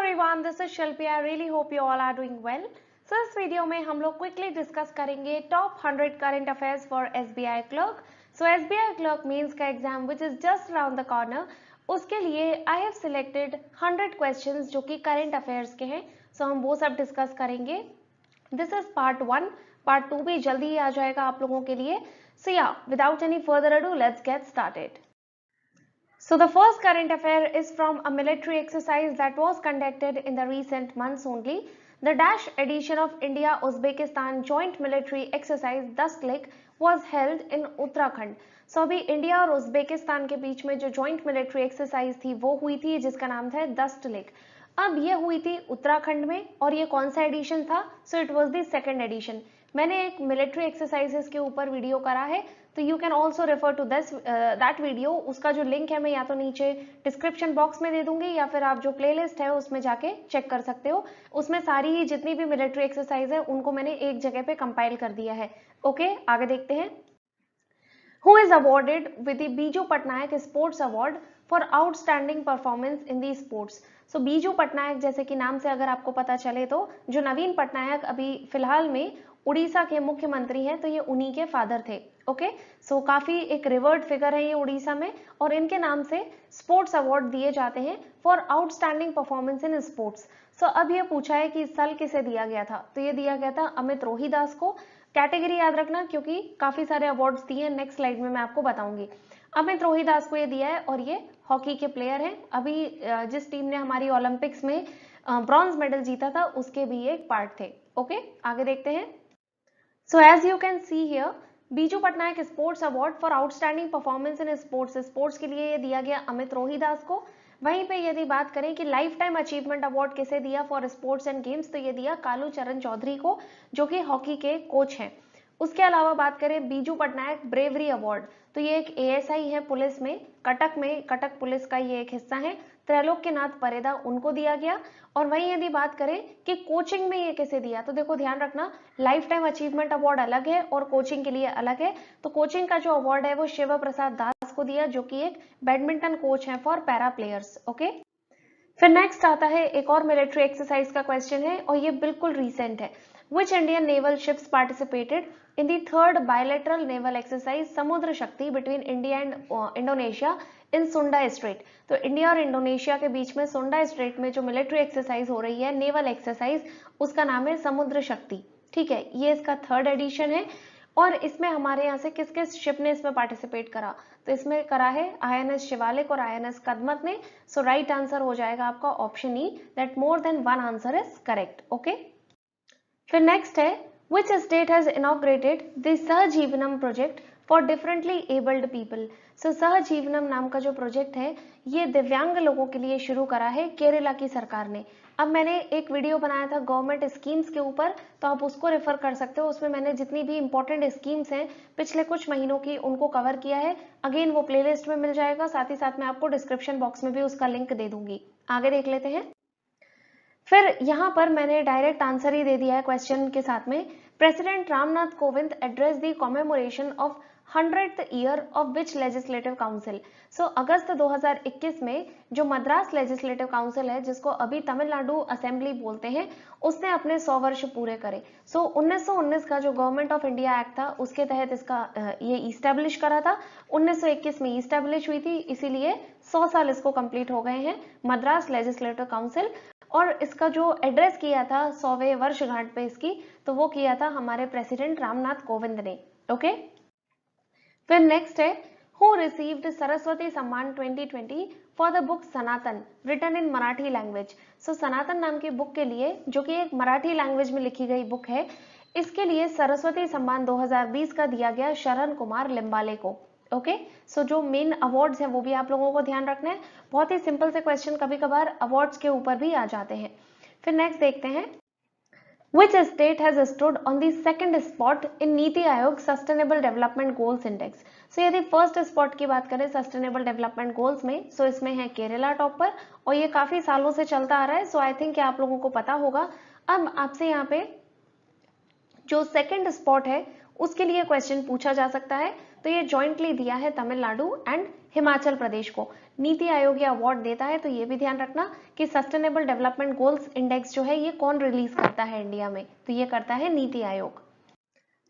everyone, this is Shilpi. I really hope you all are doing well. So इस video में हम लोग quickly discuss करेंगे top 100 current affairs for SBI clerk. So SBI clerk mains का exam which is just around the corner, उसके लिए I have selected 100 questions जो कि करंट अफेयर्स के हैं. सो हम वो सब डिस्कस करेंगे. This is part 1. पार्ट 2 भी जल्दी ही आ जाएगा आप लोगों के लिए. सो या without any further ado let's get started. So the first current affair is from a military exercise that was conducted in the recent months only. The Dash edition of India-Uzbekistan joint military exercise Dastlik was held in Uttarakhand. So अभी India और Uzbekistan के बीच में जो joint military exercise थी वो हुई थी जिसका नाम था दस्तलिक. अब ये हुई थी उत्तराखंड में और ये कौन सा एडिशन था? So it was the second edition. मैंने एक मिलिट्री एक्सरसाइजेस के ऊपर वीडियो करा है, तो you can also refer to this that video. उसका जो लिंक है मैं या तो नीचे डिस्क्रिप्शन बॉक्स में दे दूंगी या फिर आप जो प्लेलिस्ट है उसमें जाके चेक कर सकते हो. उसमें सारी ही जितनी भी मिलिट्री एक्सरसाइज है उनको मैंने एक जगह पे कंपाइल कर दिया है. ओके, आगे देखते हैं. Who is awarded with the Biju Patnaik sports award for outstanding performance in the sports. So Biju Patnaik जैसे कि नाम से अगर आपको पता चले तो जो नवीन पटनायक अभी फिलहाल में उड़ीसा के मुख्यमंत्री हैं, तो ये उन्हीं के फादर थे. ओके, सो काफी एक रिवर्ड फिगर है ये उड़ीसा में और इनके नाम से स्पोर्ट्स अवार्ड दिए जाते हैं for outstanding performance in sports. So अब ये पूछा है कि इस साल किसे दिया गया था, तो ये दिया गया था अमित रोहिदास को. कैटेगरी याद रखना क्योंकि काफी सारे अवार्ड्स दिए हैं, नेक्स्ट स्लाइड में मैं आपको बताऊंगी. अमित रोहिदास को ये दिया है और ये हॉकी के प्लेयर हैं. अभी जिस टीम ने हमारी ओलंपिक्स में ब्रॉन्ज मेडल जीता था उसके भी एक पार्ट थे. ओके, आगे देखते हैं. So as you can see here, Biju Patnaik sports award for outstanding performance in sports. Sports के लिए ये दिया गया अमित रोहिदास को. वहीं पे यदि बात करें कि लाइफ टाइम अचीवमेंट अवार्ड किसे दिया फॉर स्पोर्ट्स एंड गेम्स, तो ये दिया कालू चरण चौधरी को जो कि हॉकी के कोच हैं. उसके अलावा बात करें बीजू पटनायक ब्रेवरी अवार्ड, तो ये एक ASI है पुलिस में, कटक पुलिस का ये एक हिस्सा है. त्रैलोक्यनाथ परेदा उनको दिया गया. और वहीं यदि बात करें कि कोचिंग में ये कैसे दिया, तो देखो ध्यान रखना, लाइफ टाइम अचीवमेंट अवार्ड अलग है और कोचिंग के लिए अलग है. तो कोचिंग का जो अवार्ड है वो शिव प्रसाद दास को दिया जो कि एक बैडमिंटन कोच है फॉर पैरा प्लेयर्स. ओके, फिर नेक्स्ट आता है एक और मिलिट्री एक्सरसाइज का क्वेश्चन है और ये बिल्कुल रिसेंट है. Which Indian naval ships participated in the third bilateral naval exercise समुद्र शक्ति between India and Indonesia in Sunda Strait. तो इंडिया और इंडोनेशिया के बीच में सुंडा स्ट्रेट में जो मिलिट्री एक्सरसाइज हो रही है, नेवल एक्सरसाइज, उसका नाम है समुद्र शक्ति. ठीक है, ये इसका थर्ड एडिशन है. और इसमें हमारे यहाँ से किस किस शिप ने इसमें पार्टिसिपेट करा, तो इसमें करा है INS शिवालिक और INS कदमत ने. सो राइट आंसर हो जाएगा आपका option E, that more than one answer is correct. Okay, फिर नेक्स्ट है which state has inaugurated the Sahajeevanam project for differently abled people. So Sahajeevanam नाम का जो प्रोजेक्ट है ये दिव्यांग लोगों के लिए शुरू करा है केरला की सरकार ने. अब मैंने एक वीडियो बनाया था गवर्नमेंट स्कीम्स के ऊपर, तो आप उसको रेफर कर सकते हो. उसमें मैंने जितनी भी इंपॉर्टेंट स्कीम्स हैं पिछले कुछ महीनों की उनको कवर किया है. अगेन वो प्लेलिस्ट में मिल जाएगा, साथ ही साथ मैं आपको डिस्क्रिप्शन बॉक्स में भी उसका लिंक दे दूंगी. आगे देख लेते हैं. फिर यहाँ पर मैंने डायरेक्ट आंसर ही दे दिया है क्वेश्चन के साथ में. President Ramnath Kovind address the commemoration of 100th year of which legislative council. So अगस्त 2021 में जो मद्रास लेजिस्लेटिव काउंसिल है, जिसको अभी तमिलनाडु असेंबली बोलते हैं, उसने अपने 100 वर्ष पूरे करे. सो 1919 का जो गवर्नमेंट ऑफ इंडिया एक्ट था उसके तहत इसका ये इस्टेब्लिश करा था. 1921 में इस्टेब्लिश हुई थी, इसीलिए 100 साल इसको कंप्लीट हो गए हैं, मद्रास लेजिस्लेटिव काउंसिल. और इसका जो एड्रेस किया था 100वें वर्षगांठ पे इसकी, तो वो किया था हमारे प्रेसिडेंट रामनाथ कोविंद ने. ओके, फिर नेक्स्ट है who received Saraswati Samman 2020 for the book Sanatan written in Marathi language. So Sanatan नाम की बुक के लिए, जो कि एक मराठी लैंग्वेज में लिखी गई बुक है, इसके लिए सरस्वती सम्मान 2020 का दिया गया शरण कुमार लिम्बाले को. ओके, सो जो मेन अवार्ड्स हैं वो भी आप लोगों को ध्यान रखना है. बहुत ही सिंपल से क्वेश्चन कभी कभार अवार्ड्स के ऊपर भी आ जाते हैं. फिर नेक्स्ट देखते हैं. Which state has stood on the second spot in NITI Aayog sustainable development goals index. सो यदि फर्स्ट स्पॉट की बात करें सस्टेनेबल डेवलपमेंट गोल्स में, सो इसमें है केरला टॉप पर और ये काफी सालों से चलता आ रहा है. सो आई थिंक आप लोगों को पता होगा. अब आपसे यहाँ पे जो सेकंड स्पॉट है उसके लिए क्वेश्चन पूछा जा सकता है, तो ये जॉइंटली दिया है तमिलनाडु एंड हिमाचल प्रदेश को. नीति आयोग ये अवार्ड देता है, तो ये भी ध्यान रखना कि सस्टेनेबल डेवलपमेंट गोल्स इंडेक्स जो है ये कौन रिलीज करता है इंडिया में, तो ये करता है नीति आयोग।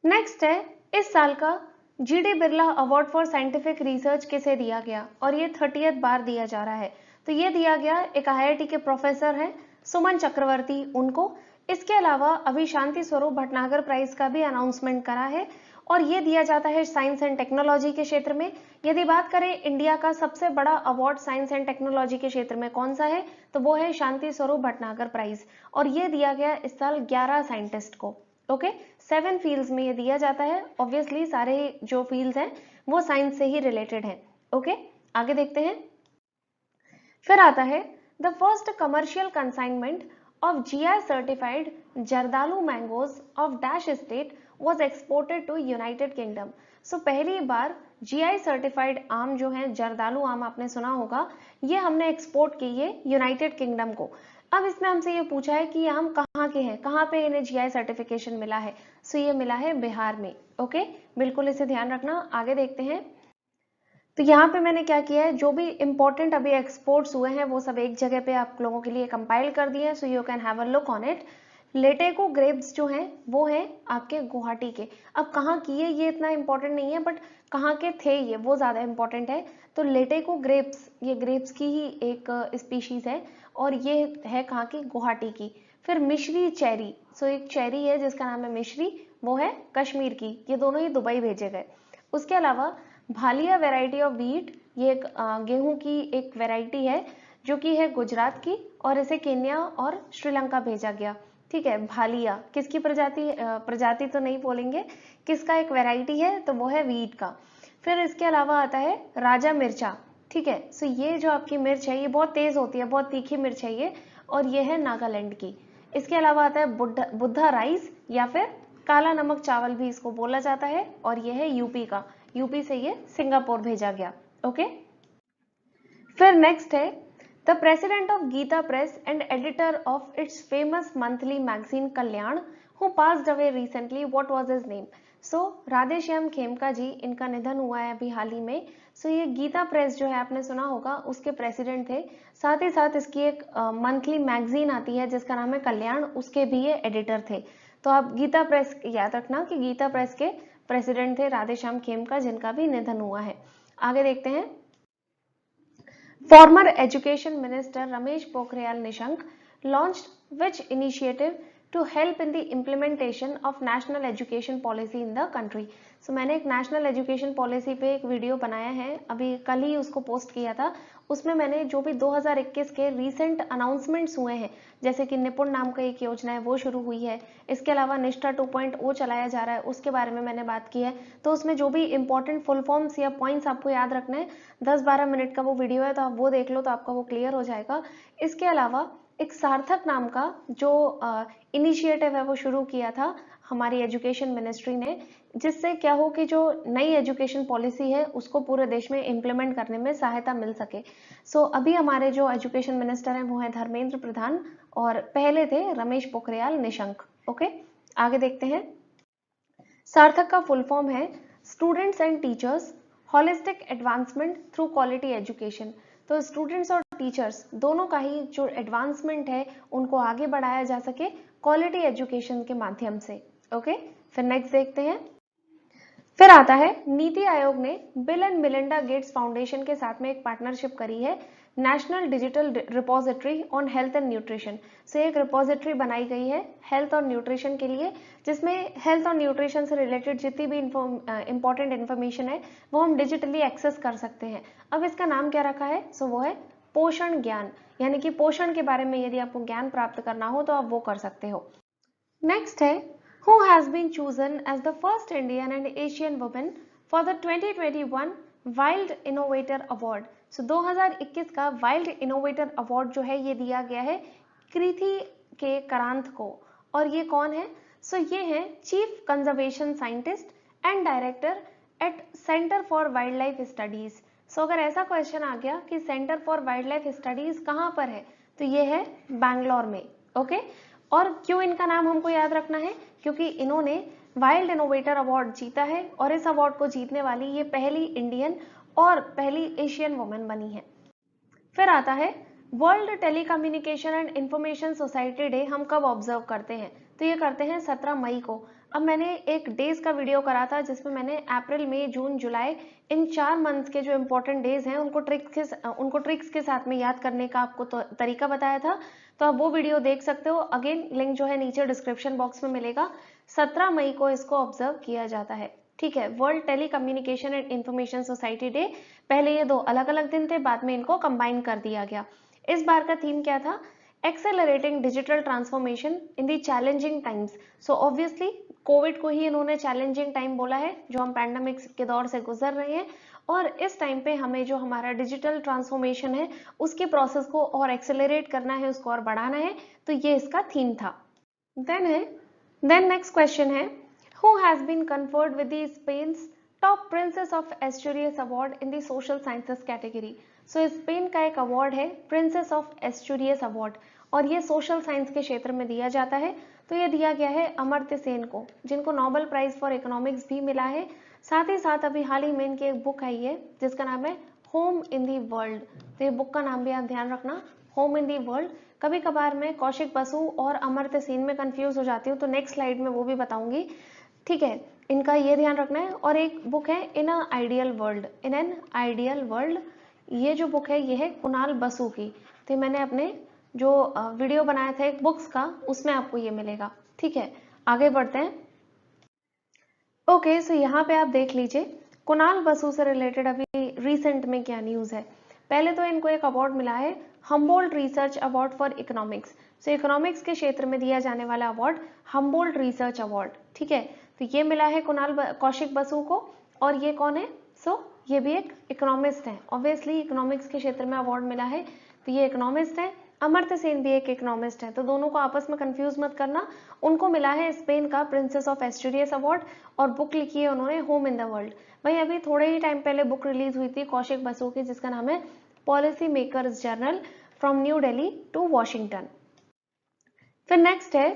नेक्स्ट है इस साल का GD Birla award for scientific research किसे दिया गया, और ये 30th बार दिया जा रहा है। तो ये दिया गया एक IIT के प्रोफेसर हैं सुमन चक्रवर्ती उनको। इसके अलावा अभी शांति स्वरूप भटनागर प्राइज का भी अनाउंसमेंट करा है, और ये दिया जाता है साइंस एंड टेक्नोलॉजी के क्षेत्र में। यदि बात करें इंडिया का सबसे बड़ा अवार्ड साइंस एंड टेक्नोलॉजी के क्षेत्र में कौन सा है, तो वो है शांति स्वरूप भटनागर प्राइज, और ये दिया गया इस साल 11 साइंटिस्ट को। ओके, 7 फील्ड्स में ये दिया जाता है। ऑब्वियसली सारे जो फील्ड्स हैं वो साइंस से ही रिलेटेड हैं। ओके, आगे देखते हैं। फिर आता है the first commercial consignment of GI certified Jardalu mangoes of dash state was exported to United Kingdom. So पहली बार GI सर्टिफाइड आम जो है जर्दालू आम आपने सुना होगा, ये हमने एक्सपोर्ट किए यूनाइटेड किंगडम को। अब इसमें हमसे ये पूछा है कि ये आम कहाँ के हैं, कहाँ पे इन्हें GI सर्टिफिकेशन मिला है। सो ये मिला है बिहार में। ओके, बिल्कुल इसे ध्यान रखना। आगे देखते हैं। तो यहाँ पे मैंने क्या किया है, जो भी इंपॉर्टेंट अभी एक्सपोर्ट्स हुए हैं वो सब एक जगह पे आप लोगों के लिए कंपाइल कर दिए हैं, so you can have a look on it. लेटेको ग्रेप्स जो हैं वो हैं आपके गुवाहाटी के। अब कहाँ किए ये इतना इंपॉर्टेंट नहीं है, बट कहाँ के थे ये वो ज्यादा इंपॉर्टेंट है। तो लेटेको ग्रेप्स ये ग्रेप्स की ही एक स्पीशीज है, और ये है कहाँ की, गुवाहाटी की। फिर मिश्री चेरी, सो एक चेरी है जिसका नाम है मिश्री, वो है कश्मीर की। ये दोनों ही दुबई भेजे गए। उसके अलावा भालिया वेराइटी ऑफ व्हीट, ये एक गेहूं की एक वेराइटी है जो कि है गुजरात की, और इसे केन्या और श्रीलंका भेजा गया। ठीक है, भालिया किसकी प्रजाति तो नहीं बोलेंगे, किसका एक वेराइटी है, तो वो है व्हीट का। फिर इसके अलावा आता है राजा मिर्चा। ठीक है, सो ये जो आपकी मिर्च है ये बहुत तेज होती है, बहुत तीखी मिर्च है ये, और ये है नागालैंड की। इसके अलावा आता है बुद्धा राइस, या फिर काला नमक चावल भी इसको बोला जाता है, और ये है यूपी का। यूपी से ये सिंगापुर भेजा गया। ओके, फिर नेक्स्ट है the president of Gita Press and editor of its famous monthly magazine Kalyan who passed away recently, what was his name. So Radheshyam Khemka ji, इनका निधन हुआ है अभी हाल ही में। सो ये गीता प्रेस जो है आपने सुना होगा, उसके प्रेसिडेंट थे। साथ ही साथ इसकी एक मंथली मैगजीन आती है जिसका नाम है कल्याण, उसके भी ये एडिटर थे। तो आप गीता प्रेस याद रखना कि गीता प्रेस के प्रेसिडेंट थे राधेश्याम खेमका, जिनका भी निधन हुआ है। आगे देखते हैं। Former education minister Ramesh Pokhriyal Nishank launched which initiative to help in the implementation of national education policy in the country. So मैंने एक नेशनल एजुकेशन पॉलिसी पे एक वीडियो बनाया है, अभी कल ही उसको पोस्ट किया था। उसमें मैंने जो भी 2021 के रीसेंट अनाउंसमेंट्स हुए हैं, जैसे कि निपुण नाम का एक योजना है वो शुरू हुई है, इसके अलावा निष्ठा 2.0 चलाया जा रहा है, उसके बारे में मैंने बात की है। तो उसमें जो भी इंपॉर्टेंट फुल फॉर्म्स या पॉइंट्स आपको याद रखने हैं, 10-12 मिनट का वो वीडियो है, तो आप वो देख लो तो आपका वो क्लियर हो जाएगा। इसके अलावा एक सार्थक नाम का जो इनिशिएटिव है वो शुरू किया था हमारी एजुकेशन मिनिस्ट्री ने, जिससे क्या हो कि जो नई एजुकेशन पॉलिसी है उसको पूरे देश में इम्प्लीमेंट करने में सहायता मिल सके। सो अभी हमारे जो एजुकेशन मिनिस्टर हैं वो है धर्मेंद्र प्रधान, और पहले थे रमेश पोखरियाल निशंक। ओके, आगे देखते हैं। सार्थक का फुल फॉर्म है students and teachers holistic advancement through quality education. तो स्टूडेंट्स और टीचर्स दोनों का ही जो एडवांसमेंट है उनको आगे बढ़ाया जा सके क्वालिटी एजुकेशन के माध्यम से। ओके, फिर नेक्स्ट देखते हैं। फिर आता है नीति आयोग ने bill and Melinda Gates foundation के साथ में एक पार्टनरशिप करी है, national digital repository on health and nutrition. से एक रिपोजिटरी बनाई गई है हेल्थ और न्यूट्रिशन के लिए, जिसमें हेल्थ और न्यूट्रिशन से रिलेटेड जितनी भी इंपॉर्टेंट इन्फॉर्मेशन है वो हम डिजिटली एक्सेस कर सकते हैं। अब इसका नाम क्या रखा है, सो वो है पोषण ज्ञान, यानी कि पोषण के बारे में यदि आपको ज्ञान प्राप्त करना हो तो आप वो कर सकते हो। नेक्स्ट है who has been chosen as the first Indian and Asian woman for the 2021 Wild Innovator Award। सो 2021 का वाइल्ड इनोवेटर अवार्ड जो है ये दिया गया है कृति के करांत को, और ये कौन है, सो ये है chief conservation scientist and director at centre for wild life studies. So अगर ऐसा क्वेश्चन आ गया कि centre for wild life studies कहाँ पर है, तो ये है बैंगलोर में। ओके, और क्यों इनका नाम हमको याद रखना है, क्योंकि इन्होंने वाइल्ड इनोवेटर अवार्ड जीता है, और इस अवार्ड को जीतने वाली ये पहली इंडियन और पहली एशियन वुमेन बनी है। फिर आता है world telecommunication and information society day हम कब ऑब्जर्व करते हैं, तो ये करते हैं 17 मई को। अब मैंने एक डेज का वीडियो करा था जिसमें मैंने अप्रैल मई जून जुलाई इन 4 मंथ्स के जो इंपॉर्टेंट डेज हैं उनको ट्रिक्स के साथ में याद करने का आपको तरीका बताया था, तो आप वो वीडियो देख सकते हो। अगेन लिंक जो है नीचे डिस्क्रिप्शन बॉक्स में मिलेगा। 17 मई को इसको ऑब्जर्व किया जाता है, ठीक है। World telecommunication and information society day, पहले ये 2 अलग अलग दिन थे, बाद में इनको कंबाइन कर दिया गया। इस बार का थीम क्या था, accelerating digital transformation in the challenging times. So obviously Covid को ही इन्होंने चैलेंजिंग टाइम बोला है, जो हम पैंडेमिक के दौर से गुजर रहे हैं, और इस टाइम पे हमें जो हमारा डिजिटल ट्रांसफॉर्मेशन है उसके प्रोसेस को और एक्सेलरेट करना है, उसको और बढ़ाना है, तो ये इसका थीम था। देन नेक्स्ट क्वेश्चन है, who has been conferred with the Spain's top princess of Asturias award in the social sciences category. So Spain का एक अवार्ड है प्रिंसेस ऑफ एस्टूरियस अवार्ड, और ये सोशल साइंस के क्षेत्र में दिया जाता है। तो ये दिया गया है अमर्त्य सेन को, जिनको नोबेल प्राइज फॉर इकोनॉमिक्स भी मिला है। साथ ही साथ अभी हाल ही में इनकी एक बुक आई है जिसका नाम है होम इन दी वर्ल्ड, तो ये बुक का नाम भी आप ध्यान रखना, होम इन दी वर्ल्ड। कभी कभार मैं कौशिक बसु और अमर्त्य सेन में कंफ्यूज हो जाती हूँ, तो नेक्स्ट स्लाइड में वो भी बताऊंगी, ठीक है। इनका ये ध्यान रखना है। और एक बुक है in a ideal world, in an ideal world, ये जो बुक है ये है कुणाल बसु की। तो मैंने अपने जो वीडियो बनाया था एक बुक्स का, उसमें आपको ये मिलेगा, ठीक है। आगे बढ़ते हैं। ओके, सो यहाँ पे आप देख लीजिए कुणाल बसु से रिलेटेड अभी रिसेंट में क्या न्यूज है। पहले तो इनको एक अवार्ड मिला है Humboldt research award for economics. So economics के क्षेत्र में दिया जाने वाला अवार्ड हम्बोल्ट रिसर्च अवार्ड, ठीक है। तो ये मिला है कौशिक बसु को, और ये कौन है, सो ये भी एक इकोनॉमिस्ट है। ऑब्वियसली इकोनॉमिक्स के क्षेत्र में अवार्ड मिला है, तो ये इकोनॉमिस्ट है। अमर्त्य सेन भी एक इकोनॉमिस्ट है, तो दोनों को आपस में कंफ्यूज मत करना। उनको मिला है स्पेन का प्रिंसेस ऑफ एस्टूरियस अवार्ड, और बुक लिखी है उन्होंने होम इन द वर्ल्ड। वहीं अभी थोड़े ही टाइम पहले बुक रिलीज हुई थी कौशिक बसु की, जिसका नाम है policy makers journal from New Delhi to Washington. फिर नेक्स्ट है,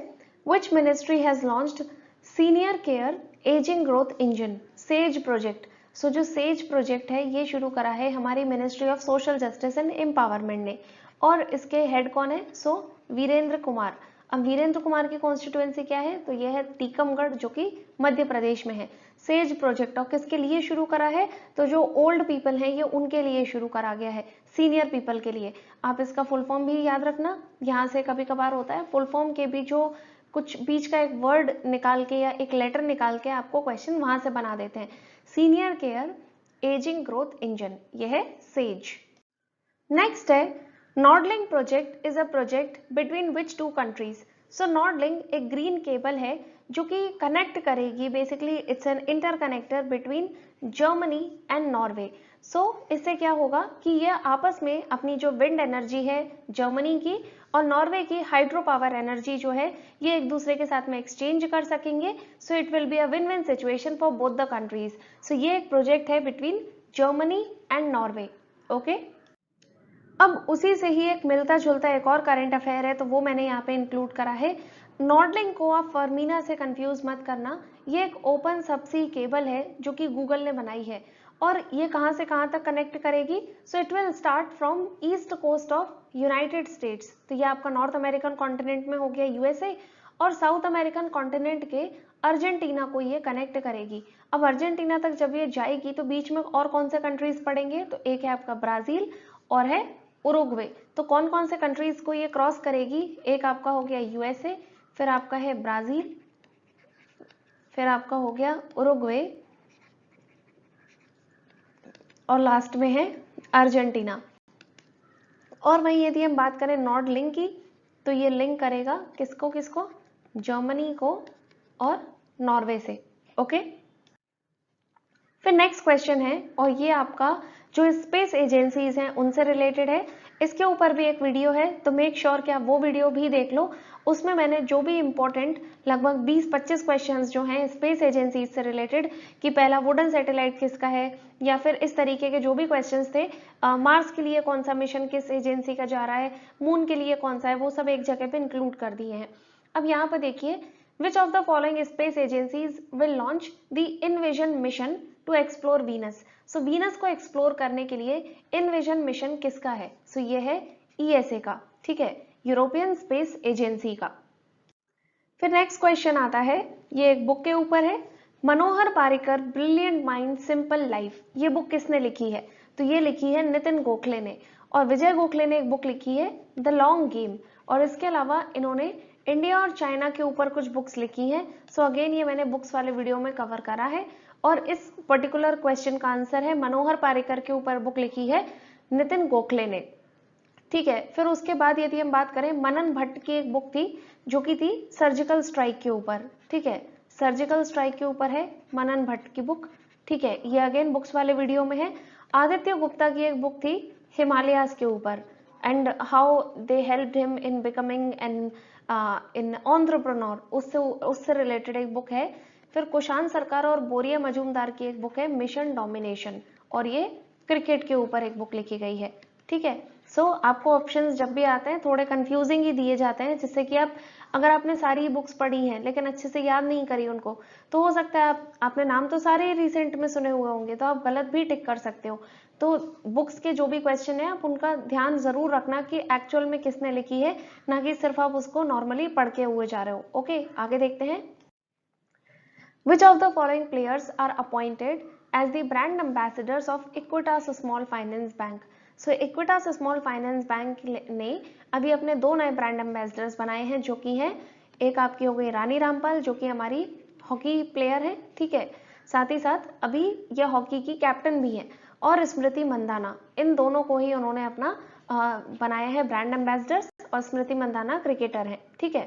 which ministry has launched senior care ageing growth engine SAGE project. So जो सेज प्रोजेक्ट है ये शुरू करा है हमारी ministry of social justice and empowerment ने, और इसके हेड कौन है, सो वीरेंद्र कुमार। अब वीरेंद्र कुमार की कॉन्स्टिट्यूएंसी क्या है, तो यह है टीकमगढ़, जो कि मध्य प्रदेश में है। सेज प्रोजेक्ट और किसके लिए शुरू करा है, तो जो ओल्ड पीपल हैं ये उनके लिए शुरू करा गया है, सीनियर पीपल के लिए। आप इसका फुल फॉर्म भी याद रखना, यहाँ से कभी कभार होता है फुल फॉर्म के भी जो कुछ बीच का एक वर्ड निकाल के या एक लेटर निकाल के आपको क्वेश्चन वहां से बना देते हैं। Senior care ageing growth engine, यह है सेज। नेक्स्ट है, NordLink project is a project between which 2 countries. So NordLink एक ग्रीन केबल है जो कि कनेक्ट करेगी, basically it's an interconnector between Germany and Norway. So इससे क्या होगा कि ये आपस में अपनी जो विंड एनर्जी है जर्मनी की और नॉर्वे की हाइड्रो पावर एनर्जी जो है ये एक दूसरे के साथ में एक्सचेंज कर सकेंगे। So it will be a win win situation for both the countries. So ये एक प्रोजेक्ट है between Germany and Norway, okay. अब उसी से ही एक मिलता जुलता एक और करंट अफेयर है, तो वो मैंने यहाँ पे इंक्लूड करा है। नॉर्डलिंक को आप फर्मीना से कंफ्यूज मत करना, ये एक ओपन सबसी केबल है जो कि गूगल ने बनाई है, और ये कहाँ से कहाँ तक कनेक्ट करेगी। So it will start from east coast of United States, तो ये आपका नॉर्थ अमेरिकन कॉन्टिनेंट में हो गया यूएसए, और साउथ अमेरिकन कॉन्टिनेंट के अर्जेंटीना को ये कनेक्ट करेगी। अब अर्जेंटीना तक जब ये जाएगी तो बीच में और कौन से कंट्रीज पड़ेंगे, तो एक है आपका ब्राजील और है उरुग्वे। तो कौन कौन से कंट्रीज को ये क्रॉस करेगी, एक आपका हो गया यूएसए, फिर आपका है ब्राजील, फिर आपका हो गया उरुग्वे, और लास्ट में है अर्जेंटीना। और वहीं यदि हम बात करें नॉर्ड लिंक की, तो ये लिंक करेगा किसको किसको, जर्मनी को और नॉर्वे से, ओके। फिर नेक्स्ट क्वेश्चन है, और ये आपका जो स्पेस एजेंसीज हैं उनसे रिलेटेड है। इसके ऊपर भी एक वीडियो है, तो मेक श्योर कि आप वो वीडियो भी देख लो। उसमें मैंने जो भी इंपॉर्टेंट लगभग 20-25 क्वेश्चंस जो हैं स्पेस एजेंसीज से रिलेटेड, कि पहला वुडन सैटेलाइट किसका है, या फिर इस तरीके के जो भी क्वेश्चंस थे, मार्स के लिए कौन सा मिशन किस एजेंसी का जा रहा है, मून के लिए कौन सा है, वो सब एक जगह पे इंक्लूड कर दिए हैं। अब यहाँ पर देखिए, which of the following space agencies will launch the EnVision mission to explore Venus. So Venus को एक्सप्लोर करने के लिए इनविजन मिशन किसका है? सो ये है ईएसए का, ठीक है, यूरोपियन स्पेस एजेंसी का। फिर नेक्स्ट क्वेश्चन आता है, ये एक बुक के ऊपर है, Manohar Parrikar brilliant mind simple life. ये बुक किसने लिखी है? तो ये लिखी है नितिन गोखले ने, और विजय गोखले ने एक बुक लिखी है द लॉन्ग गेम, और इसके अलावा इन्होंने इंडिया और चाइना के ऊपर कुछ बुक्स लिखी हैं। सो अगेन ये मैंने बुक्स वाले वीडियो में कवर करा है, और इस पर्टिकुलर क्वेश्चन का आंसर है मनोहर पारिकर के ऊपर बुक लिखी है नितिन गोखले ने, ठीक है। फिर उसके बाद यदि हम बात करें, मनन भट्ट की एक बुक थी जो कि थी सर्जिकल स्ट्राइक के ऊपर, ठीक है, सर्जिकल स्ट्राइक के ऊपर है मनन भट्ट की बुक, ठीक है, ये अगेन बुक्स वाले वीडियो में है। आदित्य गुप्ता की एक बुक थी हिमालयाज के ऊपर, and how they helped him in becoming an in entrepreneur, उससे रिलेटेड एक बुक है। फिर कुशान सरकार और बोरिया मजूमदार की एक बुक है मिशन डोमिनेशन, और ये क्रिकेट के ऊपर एक बुक लिखी गई है, ठीक है। सो आपको ऑप्शंस जब भी आते हैं थोड़े कंफ्यूजिंग ही दिए जाते हैं, जिससे कि आप, अगर आपने सारी बुक्स पढ़ी हैं लेकिन अच्छे से याद नहीं करी उनको, तो हो सकता है आपने नाम तो सारे रिसेंट में सुने हुए होंगे, तो आप गलत भी टिक कर सकते हो। तो बुक्स के जो भी क्वेश्चन है आप उनका ध्यान जरूर रखना कि एक्चुअल में किसने लिखी है, ना कि सिर्फ आप उसको नॉर्मली पढ़ के हुए जा रहे हो। ओके, आगे देखते हैं। Which of the following players are appointed as the brand ambassadors of Equitas Small Finance Bank? So Equitas Small Finance Bank ने अभी अपने दो नए ब्रांड एम्बेसडर्स बनाए हैं, जो कि हैं, एक आपकी हो गई रानी रामपाल जो कि हमारी हॉकी प्लेयर है, ठीक है, साथ ही साथ अभी यह हॉकी की कैप्टन भी है, और स्मृति मंदाना, इन दोनों को ही उन्होंने अपना बनाया है ब्रांड एम्बेसडर्स, और स्मृति मंदाना क्रिकेटर है, ठीक है।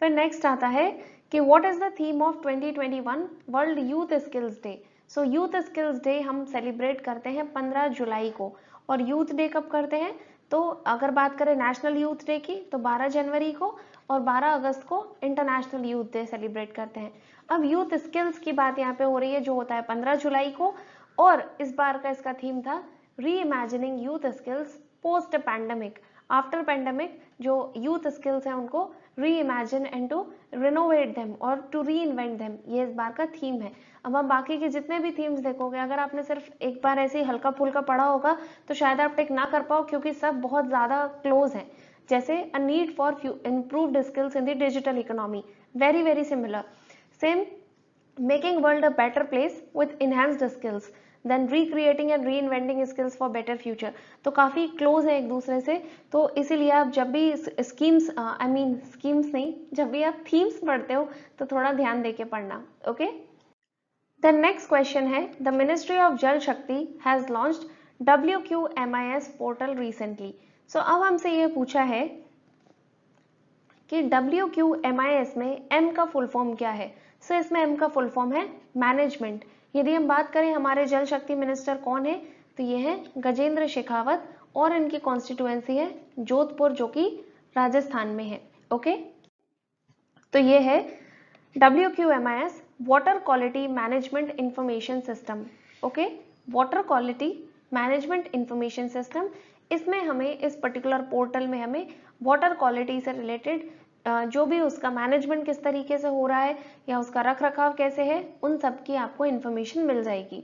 फिर नेक्स्ट आता है कि what is the theme of 2021 world youth skills day. So youth skills day हम सेलिब्रेट करते हैं 15 जुलाई को, और यूथ डे कब करते हैं? तो अगर बात करें नेशनल यूथ डे की, तो 12 जनवरी को, और 12 अगस्त को इंटरनेशनल यूथ डे सेलिब्रेट करते हैं। अब यूथ स्किल्स की बात यहाँ पे हो रही है, जो होता है 15 जुलाई को, और इस बार का इसका थीम था reimagining youth skills post pandemic. After pandemic जो यूथ स्किल्स हैं उनको reimagine and to renovate them और टू री इन्वेंट देम, ये इस बार का थीम है। अब हम बाकी के जितने भी थीम्स देखोगे, अगर आपने सिर्फ एक बार ऐसे ही हल्का फुल्का पढ़ा होगा तो शायद आप टिक ना कर पाओ, क्योंकि सब बहुत ज्यादा क्लोज है। जैसे a need for improved skills in the digital economy, very very similar. Same making world a better place with enhanced skills, then recreating and reinventing skills for better future, तो काफी close है एक दूसरे से। तो इसीलिए आप जब भी स्कीम्स स्कीम्स नहीं, जब भी आप थीम्स पढ़ते हो तो थोड़ा ध्यान देके पढ़ना। ओके, द नेक्स्ट क्वेश्चन है, the ministry of Jal Shakti has launched WQMIS portal recently. So अब हमसे ये पूछा है कि WQMIS में M का फुल फॉर्म क्या है। सो इसमें M का फुल फॉर्म है मैनेजमेंट। यदि हम बात करें हमारे जल शक्ति मिनिस्टर कौन है, तो ये है गजेंद्र शेखावत, और इनकी कॉन्स्टिट्यूएंसी है जोधपुर, जो कि राजस्थान में है। ओके, तो ये है WQMIS water quality management information system. Okay, water quality management information system, इसमें हमें, इस पर्टिकुलर पोर्टल में हमें वाटर क्वालिटी से रिलेटेड जो भी उसका मैनेजमेंट किस तरीके से हो रहा है या उसका रख रखाव कैसे है, उन सब की आपको इंफॉर्मेशन मिल जाएगी।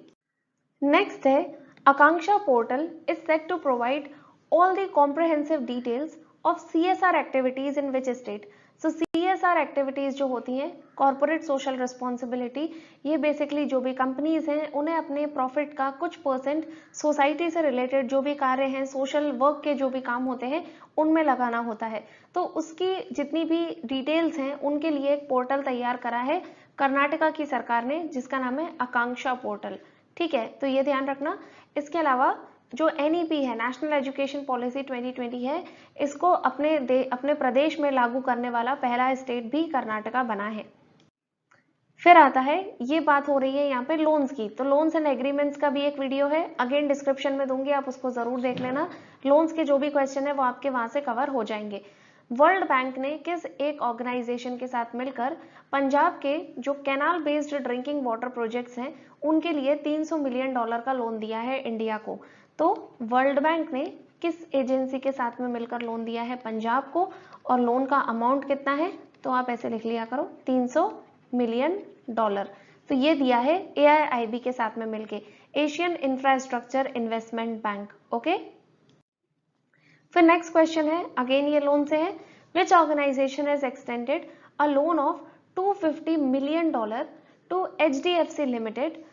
नेक्स्ट है, Aakanksha portal is set to provide all the comprehensive details of CSR activities in which state. So CSR activities जो होती हैं, कॉर्पोरेट सोशल रिस्पॉन्सिबिलिटी, ये बेसिकली जो भी कंपनीज हैं उन्हें अपने प्रॉफिट का कुछ परसेंट सोसाइटी से रिलेटेड जो भी कार्य हैं, सोशल वर्क के जो भी काम होते हैं, उनमें लगाना होता है। तो उसकी जितनी भी डिटेल्स हैं उनके लिए एक पोर्टल तैयार करा है कर्नाटका की सरकार ने, जिसका नाम है आकांक्षा पोर्टल, ठीक है, तो ये ध्यान रखना। इसके अलावा जो NEP है, नेशनल एजुकेशन पॉलिसी 2020 है, इसको अपने प्रदेश में लागू करने वाला पहला स्टेट भी कर्नाटका बना है। फिर आता है, ये बात हो रही है यहाँ पे लोन्स की, तो लोन्स एंड एग्रीमेंट्स का भी एक वीडियो है, अगेन डिस्क्रिप्शन में दूंगी, आप उसको जरूर देख लेना। लोन्स के जो भी क्वेश्चन है वो आपके वहां से कवर हो जाएंगे। वर्ल्ड बैंक ने किस एक ऑर्गेनाइजेशन के साथ मिलकर पंजाब के जो canal based drinking water projects हैं उनके लिए $300 मिलियन का लोन दिया है इंडिया को। तो वर्ल्ड बैंक ने किस एजेंसी के साथ में मिलकर लोन दिया है पंजाब को, और लोन का अमाउंट कितना है, तो आप ऐसे लिख लिया करो $300 मिलियन। तो ये दिया है AIIB के साथ में मिलके, Asian infrastructure investment bank. Okay, फिर नेक्स्ट क्वेश्चन है, अगेन ये लोन से है, which organization has extended a loan of $250 million to HDFC limited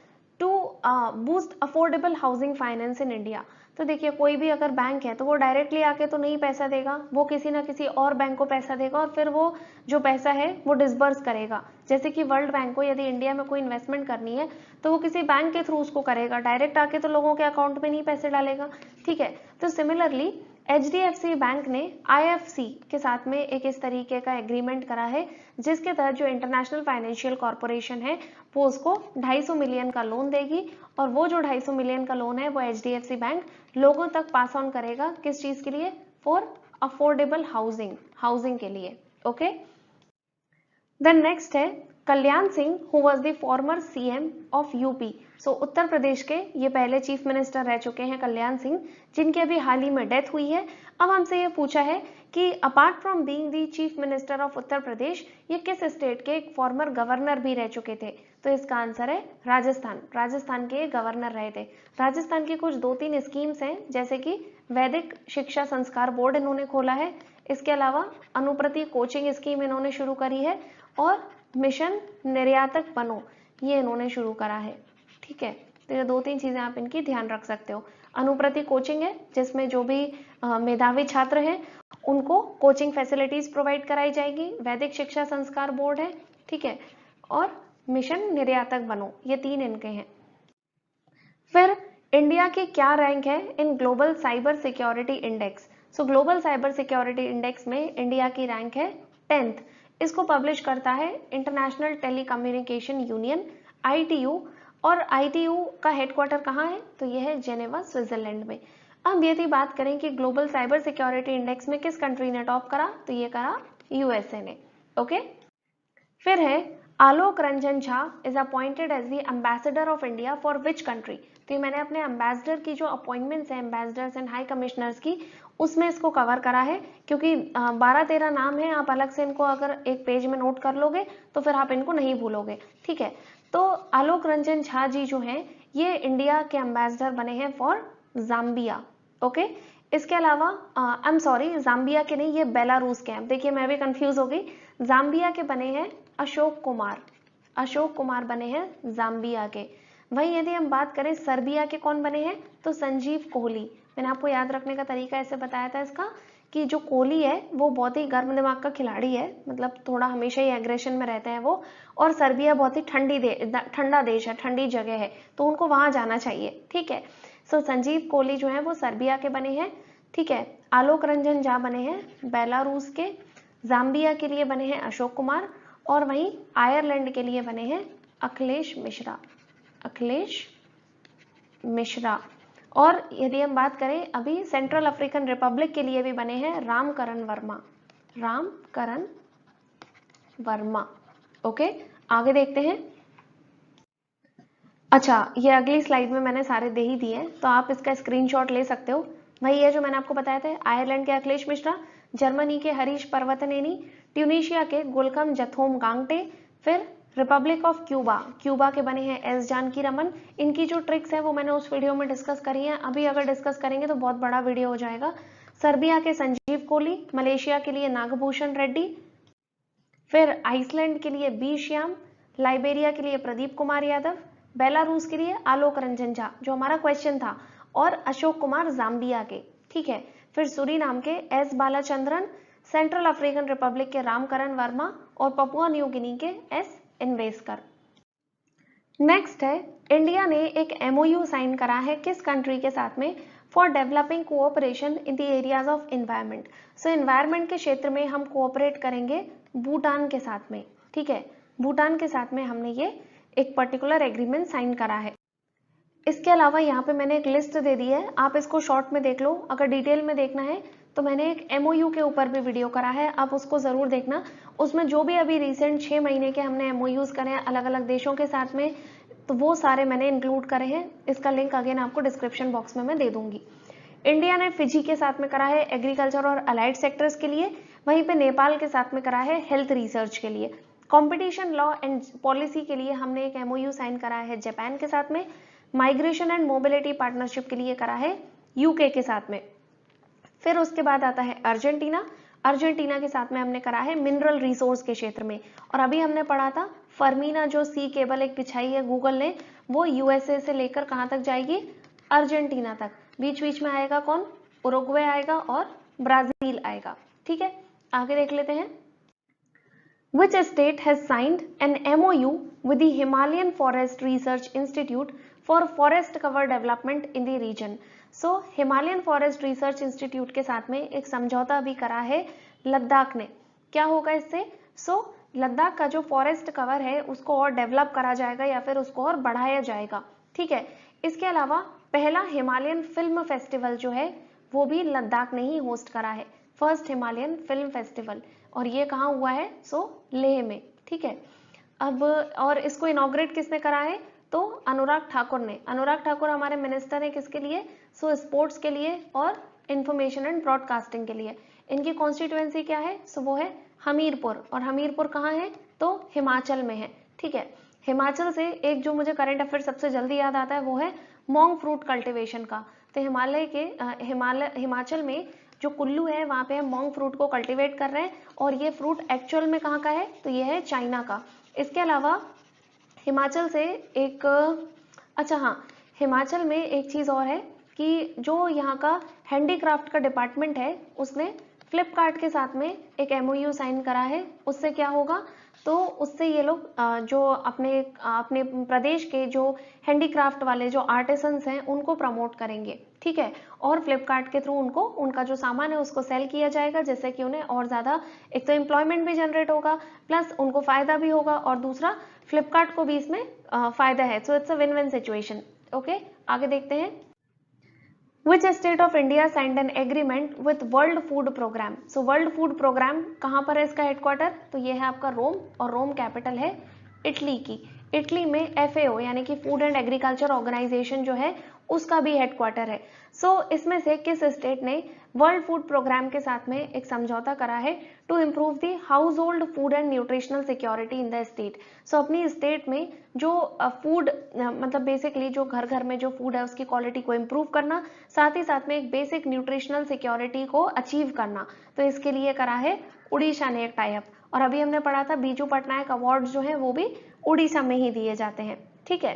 to boost affordable housing finance in India. तो देखिए, कोई भी अगर बैंक है तो वो डायरेक्टली आके तो नहीं पैसा देगा, वो किसी ना किसी और बैंक को पैसा देगा और फिर वो जो पैसा है वो डिसबर्स करेगा। जैसे कि वर्ल्ड बैंक को यदि इंडिया में कोई इन्वेस्टमेंट करनी है तो वो किसी बैंक के थ्रू उसको करेगा, डायरेक्ट आके तो लोगों के अकाउंट में नहीं पैसे डालेगा। ठीक है, तो सिमिलरली HDFC बैंक ने IFC के साथ में एक इस तरीके का एग्रीमेंट करा है, जिसके तहत जो इंटरनेशनल फाइनेंशियल कॉर्पोरेशन है वो उसको 250 मिलियन का लोन देगी, और वो जो 250 मिलियन का लोन है वो HDFC बैंक लोगों तक पास ऑन करेगा, किस चीज के लिए, फॉर अफोर्डेबल हाउसिंग के लिए। ओके, देन नेक्स्ट है Kalyan Singh, who was the former CM of UP। So Uttar Pradesh के ये पहले चीफ मिनिस्टर रह चुके हैं कल्याण सिंह, जिनकी अभी हाल ही में डेथ हुई है। अब हमसे ये पूछा है कि apart from being the chief minister of Uttar Pradesh, ये किस स्टेट के एक फॉर्मर गवर्नर भी रह चुके थे। तो इसका आंसर है राजस्थान के गवर्नर रहे थे। राजस्थान की कुछ 2-3 स्कीम्स हैं, जैसे कि वैदिक शिक्षा संस्कार बोर्ड इन्होंने खोला है, इसके अलावा अनुप्रति कोचिंग स्कीम इन्होंने शुरू करी है, और मिशन निर्यातक बनो ये इन्होंने शुरू करा है। ठीक है, तो ये 2-3 चीजें आप इनकी ध्यान रख सकते हो। अनुप्रति कोचिंग है, जिसमें जो भी मेधावी छात्र हैं उनको कोचिंग फैसिलिटीज प्रोवाइड कराई जाएगी। वैदिक शिक्षा संस्कार बोर्ड है, ठीक है, और मिशन निर्यातक बनो, ये 3 इनके हैं। फिर इंडिया की क्या रैंक है in global cyber security index. So global cyber security index में इंडिया की रैंक है 10th। इसको पब्लिश करता है इंटरनेशनल टेलीकम्युनिकेशन यूनियन ITU, और ITU का हेडक्वार्टर कहाँ है, तो यह है जेनेवा स्विट्जरलैंड में। अब यदि बात करें कि ग्लोबल साइबर सिक्योरिटी इंडेक्स में किस कंट्री ने टॉप करा, तो ये करा USA ने। ओके, फिर है Alok Ranjan Jha is appointed as the ambassador of India for which country. तो ये मैंने अपने एम्बेसडर की जो अपॉइंटमेंट्स है, एम्बेसडर्स एंड हाई कमिश्नर्स की, उसमें इसको कवर करा है, क्योंकि 12-13 नाम है, आप अलग से इनको अगर एक पेज में नोट कर लोगे तो फिर आप इनको नहीं भूलोगे। ठीक है, तो आलोक रंजन झा जी जो हैं ये इंडिया के एम्बेसडर बने हैं फॉर जाम्बिया। ओके, इसके अलावा आई एम सॉरी, जाम्बिया के नहीं, ये बेलारूस के हैं। देखिए मैं भी कंफ्यूज हो गई, जाम्बिया के बने हैं अशोक कुमार बने हैं जाम्बिया के। वहीं यदि हम बात करें सर्बिया के कौन बने हैं, तो संजीव कोहली। मैंने आपको याद रखने का तरीका ऐसे बताया था इसका, कि जो कोहली है वो बहुत ही गर्म दिमाग का खिलाड़ी है, मतलब थोड़ा हमेशा ही एग्रेशन में रहते हैं वो, और सर्बिया बहुत ही ठंडा देश है, ठंडी जगह है, तो उनको वहां जाना चाहिए। ठीक है, सो संजीव कोहली जो है वो सर्बिया के बने हैं। ठीक है, आलोक रंजन झा बने हैं बेलारूस के, जाम्बिया के लिए बने हैं अशोक कुमार, और वहीं आयरलैंड के लिए बने हैं अखिलेश मिश्रा। और यदि हम बात करें अभी सेंट्रल अफ्रीकन रिपब्लिक के लिए भी बने हैं रामकरण वर्मा। ओके, आगे देखते हैं। अच्छा, ये अगली स्लाइड में मैंने सारे दे ही दिए हैं, तो आप इसका स्क्रीनशॉट ले सकते हो। वही है जो मैंने आपको बताया था, आयरलैंड के अखिलेश मिश्रा, जर्मनी के हरीश पर्वतनेनी, ट्यूनीशिया के गुलकम जथोम गांगटे, फिर रिपब्लिक ऑफ क्यूबा के बने हैं एस जानकी रमन। इनकी जो ट्रिक्स है वो मैंने उस वीडियो में डिस्कस करी है, अभी अगर डिस्कस करेंगे तो बहुत बड़ा वीडियो हो जाएगा। सर्बिया के संजीव कोहली, मलेशिया के लिए नागभूषण रेड्डी, फिर आइसलैंड के लिए बी श्याम, लाइबेरिया के लिए प्रदीप कुमार यादव, बेलारूस के लिए आलोक रंजन झा जो हमारा क्वेश्चन था, और अशोक कुमार जाम्बिया के। ठीक है, फिर सूरीनाम के S Balachandran, central African Republic के रामकरण वर्मा, और पपुआ न्यू गिनी के एस इन्वेस्कर। नेक्स्ट है, इंडिया ने एक MOU साइन करा है किस कंट्री के साथ में, for developing cooperation in the areas of environment. So environment के क्षेत्र में हम कोऑपरेट करेंगे भूटान के साथ में। ठीक है, भूटान के साथ में हमने ये एक पर्टिकुलर एग्रीमेंट साइन करा है। इसके अलावा यहाँ पे मैंने एक लिस्ट दे दी है, आप इसको शॉर्ट में देख लो। अगर डिटेल में देखना है तो मैंने एक MOU के ऊपर भी वीडियो करा है, आप उसको जरूर देखना। उसमें जो भी अभी रिसेंट 6 महीने के हमने MOUs करे हैं अलग अलग देशों के साथ में, तो वो सारे मैंने इंक्लूड करे हैं। इसका लिंक अगेन आपको डिस्क्रिप्शन बॉक्स में मैं दे दूंगी। इंडिया ने फिजी के साथ में करा है एग्रीकल्चर और अलाइड सेक्टर्स के लिए, वहीं पे नेपाल के साथ में करा है हेल्थ रिसर्च के लिए। कंपटीशन लॉ एंड पॉलिसी के लिए हमने एक MOU साइन करा है जापान के साथ में, माइग्रेशन एंड मोबिलिटी पार्टनरशिप के लिए करा है UK के साथ में। फिर उसके बाद आता है अर्जेंटीना, अर्जेंटीना के साथ में हमने करा है मिनरल रिसोर्स के क्षेत्र में। और अभी हमने पढ़ा था फर्मीना जो सी केबल एक बिछाई है गूगल ने, वो USA से लेकर कहां तक जाएगी, अर्जेंटीना तक। बीच बीच में आएगा कौन, उरुग्वे आएगा और ब्राजील आएगा। ठीक है, आगे देख लेते हैं। Which state has signed an MOU with the Himalayan Forest Research Institute for forest cover development in the region? So Himalayan Forest Research Institute के साथ में एक समझौता भी करा है लद्दाख ने। क्या होगा इससे? लद्दाख का जो फॉरेस्ट कवर है उसको और डेवलप करा जाएगा या फिर उसको और बढ़ाया जाएगा। ठीक है, इसके अलावा पहला हिमालयन फिल्म फेस्टिवल जो है वो भी लद्दाख ने ही होस्ट करा है, फर्स्ट हिमालयन फिल्म फेस्टिवल, और ये कहाँ हुआ है, लेह में। ठीक है, अब और इसको इनॉग्रेट किसने करा है, तो अनुराग ठाकुर ने। अनुराग ठाकुर हमारे मिनिस्टर हैं किसके लिए, स्पोर्ट्स के लिए और इंफॉर्मेशन एंड ब्रॉडकास्टिंग के लिए। इनकी कॉन्स्टिट्यूएंसी क्या है, वो है हमीरपुर, और हमीरपुर कहाँ है, तो हिमाचल में है। ठीक है, हिमाचल से एक जो मुझे करंट अफेयर सबसे जल्दी याद आता है वो है मॉन्ग फ्रूट कल्टीवेशन का। तो हिमाचल में जो कुल्लू है वहां पे हम मॉन्ग फ्रूट को कल्टीवेट कर रहे हैं, और ये फ्रूट एक्चुअल में कहाँ का है, तो ये है चाइना का। इसके अलावा हिमाचल से एक हिमाचल में एक चीज और है कि जो यहाँ का हैंडीक्राफ्ट का डिपार्टमेंट है उसने फ्लिपकार्ट के साथ में एक MOU साइन करा है। उससे क्या होगा, तो उससे ये लोग जो अपने प्रदेश के जो हैंडीक्राफ्ट वाले जो आर्टिसंस हैं उनको प्रमोट करेंगे। ठीक है, और फ्लिपकार्ट के थ्रू उनको उनका जो सामान है उसको सेल किया जाएगा, जिससे कि उन्हें और ज्यादा एक तो एम्प्लॉयमेंट भी जनरेट होगा, प्लस उनको फायदा भी होगा, और दूसरा फ्लिपकार्ट को भी इसमें फायदा है। So it's a win win situation. Okay, आगे देखते हैं। Which state of India signed an agreement with World Food Program? So World Food Program कहाँ पर है इसका हेडक्वार्टर, तो ये है आपका रोम, और रोम कैपिटल है इटली की। इटली में FAO यानी कि फूड एंड एग्रीकल्चर ऑर्गेनाइजेशन जो है उसका भी हेडक्वार्टर है। इसमें से किस स्टेट ने वर्ल्ड फूड प्रोग्राम के साथ में एक समझौता करा है to improve the household food and nutritional security in the state. अपनी स्टेट में जो फूड मतलब बेसिकली जो घर घर में जो फूड है उसकी क्वालिटी को इम्प्रूव करना, साथ ही साथ में एक बेसिक न्यूट्रिशनल सिक्योरिटी को अचीव करना, तो इसके लिए करा है उड़ीसा ने एक टाई अप। और अभी हमने पढ़ा था बीजू पटनायक अवार्ड जो है वो भी उड़ीसा में ही दिए जाते हैं। ठीक है,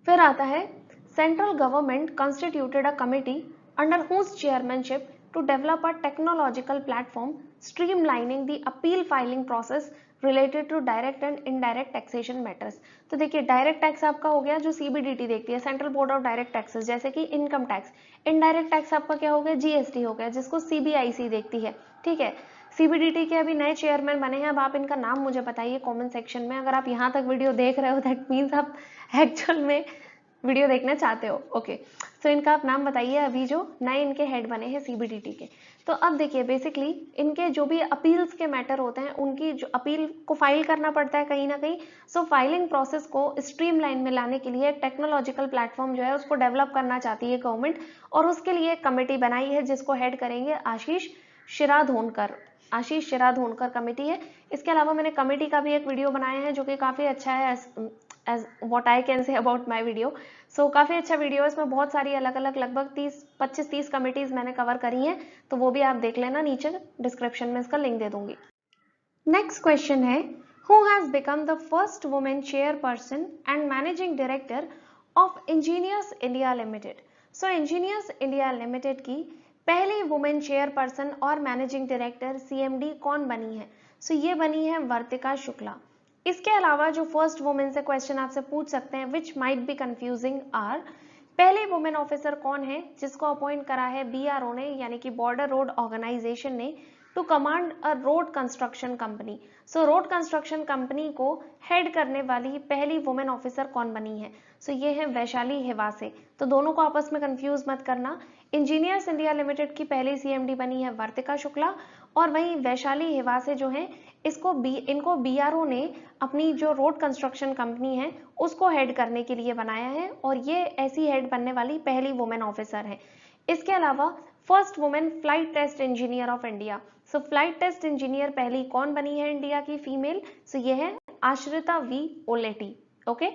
फिर आता है central government constituted a committee under whose chairmanship to develop a technological platform streamlining the appeal filing process related to direct and indirect taxation matters। तो देखिए डायरेक्ट टैक्स आपका हो गया जो CBDT देखती है, central board of direct taxes, जैसे कि इनकम टैक्स। इनडायरेक्ट टैक्स आपका क्या हो गया, GST हो गया, जिसको CBIC देखती है। ठीक है, CBDT के अभी नए चेयरमैन बने हैं, अब आप इनका नाम मुझे बताइए कमेंट सेक्शन में। अगर आप यहाँ तक वीडियो देख रहे हो दैट मीन्स आप एक्चुअल में वीडियो देखना चाहते हो। ओके, तो इनका आप नाम बताइए, अभी जो नए इनके हेड बने हैं CBDT के। तो अब देखिए बेसिकली इनके जो भी अपील्स के मैटर होते हैं उनकी जो अपील को फाइल करना पड़ता है कहीं ना कहीं। फाइलिंग प्रोसेस को स्ट्रीमलाइन में लाने के लिए टेक्नोलॉजिकल प्लेटफॉर्म जो है उसको डेवलप करना चाहती है गवर्नमेंट, और उसके लिए एक कमेटी बनाई है जिसको हेड करेंगे आशीष शिराधोनकर कमेटी है। इसके अलावा मैंने कमेटी का भी एक वीडियो बनाया है जो कि काफी अच्छा है, as what I can say about my video। काफी अच्छा वीडियो है, इसमें बहुत सारी अलग अलग लगभग 25-30 कमिटीज मैंने कवर करी हैं, तो वो भी आप देख लेना, नीचे डिस्क्रिप्शन में इसका लिंक दे दूंगी। नेक्स्ट क्वेश्चन है, who has become the first woman chairperson and managing director of Engineers India Limited? Engineers India Limited की पहली वुमेन चेयरपर्सन और मैनेजिंग डायरेक्टर CMD कौन बनी है? ये बनी है वर्तिका शुक्ला। इसके अलावा जो फर्स्ट वुमेन से क्वेश्चन आपसे पूछ सकते हैं which might be confusing are, पहले वुमेन ऑफिसर कौन है जिसको अपॉइंट करा है BRO ने यानी कि बॉर्डर रोड ऑर्गेनाइजेशन ने to command a road construction company. Road construction company को हेड करने वाली पहली वुमेन ऑफिसर कौन बनी है? ये है वैशाली हेवासे। तो दोनों को आपस में कंफ्यूज मत करना। इंजीनियर्स इंडिया लिमिटेड की पहली CMD बनी है वर्तिका शुक्ला, और वहीं वैशाली हेवासे जो है इनको BRO ने अपनी जो रोड कंस्ट्रक्शन कंपनी है उसको हेड करने के लिए बनाया है, और ये ऐसी हेड बनने वाली पहली वुमेन ऑफिसर है। इसके अलावा first women flight test engineer of India. So flight test engineer पहली कौन बनी है इंडिया की फीमेल? सो ये है आश्रिता वी ओलेटी। ओके,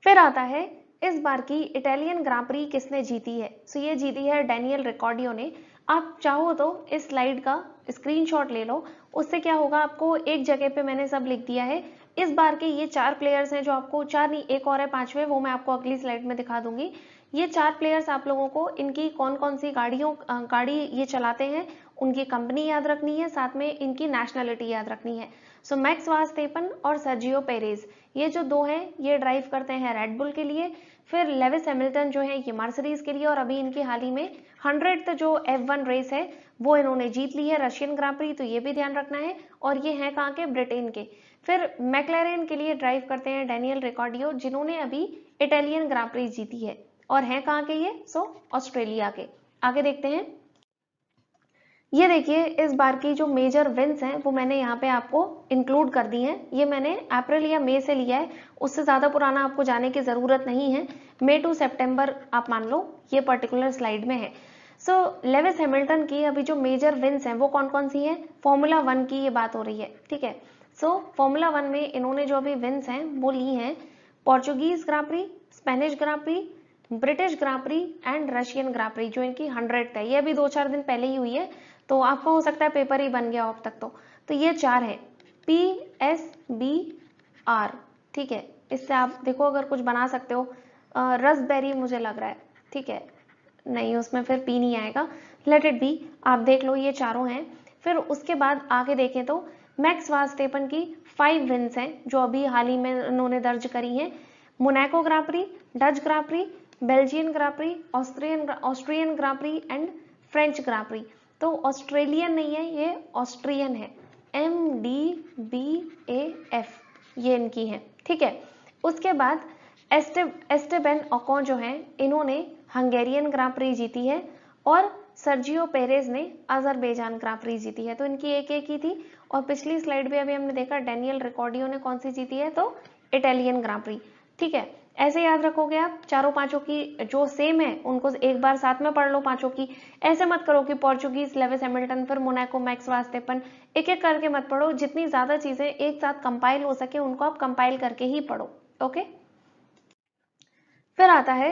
फिर आता है इस बार की इटालियन ग्रां प्री किसने जीती है? सो ये जीती है डैनियल रिकॉर्डियो ने। आप चाहो तो इस स्लाइड का स्क्रीनशॉट ले लो, उससे क्या होगा, आपको एक जगह पे मैंने सब लिख दिया है। इस बार के ये 4 प्लेयर्स हैं जो आपको, 4 नहीं एक और है 5वें, वो मैं आपको अगली स्लाइड में दिखा दूंगी। ये 4 प्लेयर्स आप लोगों को इनकी कौन कौन सी गाड़ी ये चलाते हैं, उनकी कंपनी याद रखनी है, साथ में इनकी नेशनलिटी याद रखनी है। सो मैक्स वास्टेपन और सर्जियो पेरेज, ये जो 2 हैं ये ड्राइव करते हैं रेड बुल के लिए। फिर लेविस हैमिल्टन जो है ये मर्सिडीज के लिए, और अभी इनकी हाल ही में 100th जो F1 रेस है वो इन्होंने जीत ली है, रशियन ग्रां प्री, तो ये भी ध्यान रखना है। और ये हैं कहाँ के? ब्रिटेन के। फिर मैक्लेरेन के लिए ड्राइव करते हैं डैनियल रिकॉर्डियो, जिन्होंने अभी इटालियन ग्रां प्री जीती है, और हैं कहाँ के ये? सो ऑस्ट्रेलिया के। आगे देखते हैं। ये देखिए इस बार की जो मेजर विन्स हैं वो मैंने यहाँ पे आपको इंक्लूड कर दी हैं। ये मैंने अप्रैल या मई से लिया है, उससे ज़्यादा पुराना आपको जाने की ज़रूरत नहीं है। मई टू सितंबर आप मान लो ये पर्टिकुलर स्लाइड में है। सो लेविस हैमिल्टन की अभी जो मेजर विन्स हैं वो कौन कौन सी हैं? फॉर्मूला 1 की ये बात हो रही है, ठीक है। सो फॉर्मूला 1 में इन्होंने जो अभी विन्स हैं वो ली हैं Portuguese Grand Prix, Spanish Grand Prix, British Grand Prix and Russian Grand Prix, जो इनकी 100th है। ये अभी 2-4 दिन पहले ही हुई है, तो आपको हो सकता है पेपर ही बन गया हो अब तक। तो ये 4 है PSBR, ठीक है। इससे आप देखो अगर कुछ बना सकते हो। रसबेरी मुझे लग रहा है, ठीक है, नहीं उसमें फिर P नहीं आएगा, लेट इट बी। आप देख लो ये चारों हैं। फिर उसके बाद आगे देखें तो मैक्स वास्टेपन की 5 विन्स हैं जो अभी हाल ही में उन्होंने दर्ज करी हैं। Monaco Grand Prix, Dutch Grand Prix, Belgian Grand Prix, Austrian Grand Prix and French Grand Prix. तो ऑस्ट्रेलियन नहीं है, ये ऑस्ट्रियन है, MDBAF ये इनकी है, ठीक है। उसके बाद एस्टेबन ओकोन जो है इन्होंने हंगेरियन ग्रां प्री जीती है, और सर्जियो पेरेज ने अजरबैजान ग्रां प्री जीती है। तो इनकी एक एक ही थी। और पिछली स्लाइड में अभी हमने देखा डैनियल रिकॉर्डियो ने कौन सी जीती है, तो इटालियन ग्रां प्री, ठीक है। ऐसे याद रखोगे आप, चारों पांचों की जो सेम है उनको एक बार साथ में पढ़ लो पांचों की। ऐसे मत करो कि पोर्चुगीज लेविस हैमिल्टन फिर मोनाको मैक्स वास्टेपन, एक एक करके मत पढ़ो। जितनी ज्यादा चीजें एक साथ कंपाइल हो सके उनको आप कंपाइल करके ही पढ़ो, ओके। फिर आता है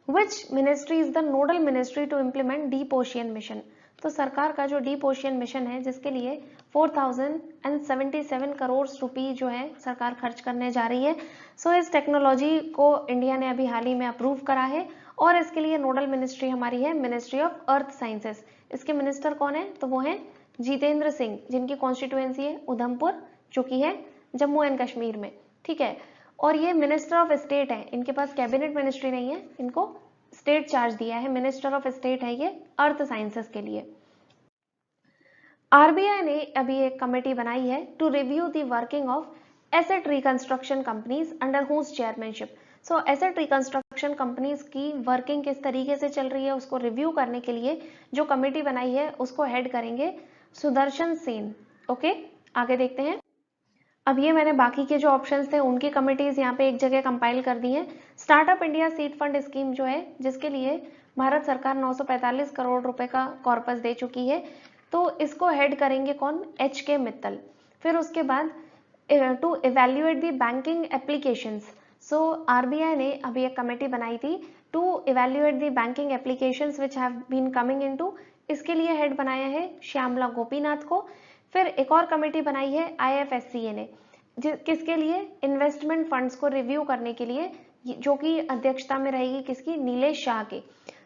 which ministry is the nodal ministry to implement deep ocean mission. तो सरकार का जो डीप ओशियन मिशन है जिसके लिए 4077 करोड़ रुपए जो है सरकार खर्च करने जा रही है। सो इस टेक्नोलॉजी को इंडिया ने अभी हाल ही में अप्रूव करा है, और इसके लिए नोडल मिनिस्ट्री हमारी है मिनिस्ट्री ऑफ अर्थ साइंसेस। इसके मिनिस्टर कौन है? तो वो है जितेंद्र सिंह, जिनकी कॉन्स्टिट्यूएंसी है उधमपुर, जो कि है जम्मू एंड कश्मीर में, ठीक है। और ये मिनिस्टर ऑफ स्टेट है, इनके पास कैबिनेट मिनिस्ट्री नहीं है, इनको स्टेट चार्ज दिया है, मिनिस्टर ऑफ स्टेट है ये अर्थ साइंसेस के लिए। आरबीआई ने अभी एक कमेटी बनाई है to review the working of asset reconstruction companies under whose chairmanship. So asset reconstruction companies की वर्किंग किस तरीके से चल रही है उसको रिव्यू करने के लिए जो कमेटी बनाई है उसको हेड करेंगे सुदर्शन सेन, ओके। आगे देखते हैं। अब ये मैंने बाकी के जो ऑप्शंस थे उनकी कमिटीज यहाँ पे एक जगह कंपाइल कर दी हैं। Startup India seed fund scheme जो है, जिसके लिए भारत सरकार 945 करोड़ रुपए का कॉर्पस दे चुकी है, तो इसको हेड करेंगे कौन? HK मित्तल। फिर उसके बाद to evaluate the banking applications. So RBI ने अभी एक कमेटी बनाई थी to evaluate the banking applications which have been coming into, इसके लिए हेड बनाया है श्यामला गोपीनाथ को। फिर एक और कमेटी बनाई है IFSCA ने, किसके लिए? इन्वेस्टमेंट फंड्स को रिव्यू करने के लिए, जो कि अध्यक्षता में रहेगी किसकी? नीलेश शाह के।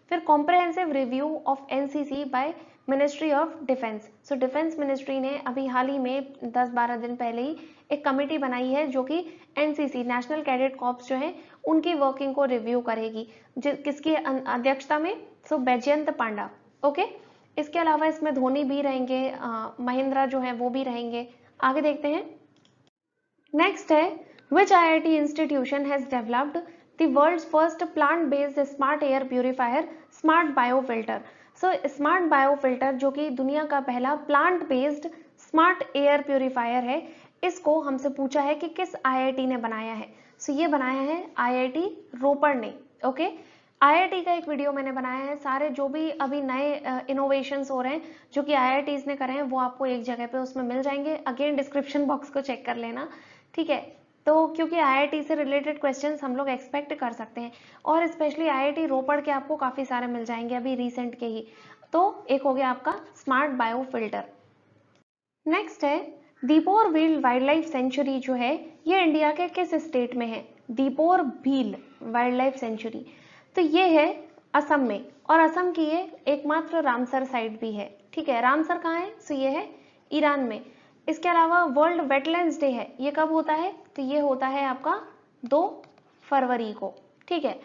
फिर comprehensive review of NCC by ministry of defence. So defence ministry ने अभी हाल ही में 10-12 दिन पहले ही एक कमेटी बनाई है जो कि NCC नेशनल कैडेट कॉर्प्स जो है उनकी वर्किंग को रिव्यू करेगी, किसकी अध्यक्षता में? सो बैजयंत पांडा, ओके। इसके अलावा इसमें धोनी भी रहेंगे, महिंद्रा जो है वो भी रहेंगे। आगे देखते हैं। नेक्स्ट है which IIT institution has developed the world's first plant based smart air purifier smart biofilter. So smart biofilter जो कि दुनिया का पहला plant based smart air purifier है, इसको हमसे पूछा है कि किस IIT ने बनाया है। सो ये बनाया है IIT रोपड़ ने, ओके। IIT का एक वीडियो मैंने बनाया है, सारे जो भी अभी नए इनोवेशंस हो रहे हैं जो कि IITs ने करे हैं वो आपको एक जगह पे उसमें मिल जाएंगे। अगेन डिस्क्रिप्शन बॉक्स को चेक कर लेना, ठीक है। तो क्योंकि IIT से रिलेटेड क्वेश्चंस हम लोग एक्सपेक्ट कर सकते हैं और स्पेशली IIT रोपड़ के आपको काफी सारे मिल जाएंगे अभी रिसेंट के ही। तो एक हो गया आपका स्मार्ट बायो फिल्टर। नेक्स्ट है Deepor Bhil wild life sanctuary जो है ये इंडिया के किस स्टेट में है? Deepor Bhil wild life sanctuary तो ये है असम में, और असम की ये एकमात्र रामसर साइट भी है, ठीक है। रामसर कहाँ है? तो ये है ईरान में। इसके अलावा वर्ल्ड वेटलैंड्स डे है, ये कब होता है? तो ये होता है आपका 2 फरवरी को, ठीक है।